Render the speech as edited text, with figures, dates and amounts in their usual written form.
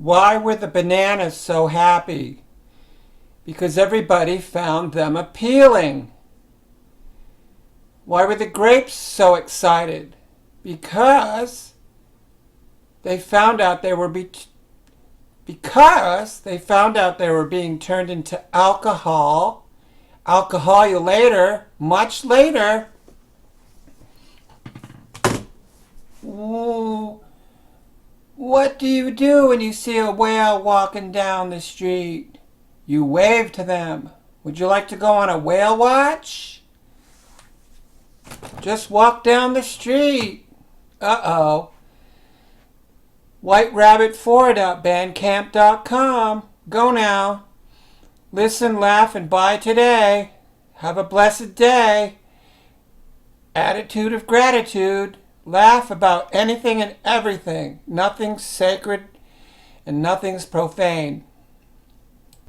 Why were the bananas so happy? Because everybody found them appealing. Why were the grapes so excited? Because they found out they were being turned into alcohol. Alcohol you later, much later. Ooh. What do you do when you see a whale walking down the street? You wave to them. Would you like to go on a whale watch? Just walk down the street. Uh-oh. WhiteRabbit4.bandcamp.com. Go now. Listen, laugh, and buy today. Have a blessed day. Attitude of gratitude. Laugh about anything and everything. Nothing's sacred and nothing's profane.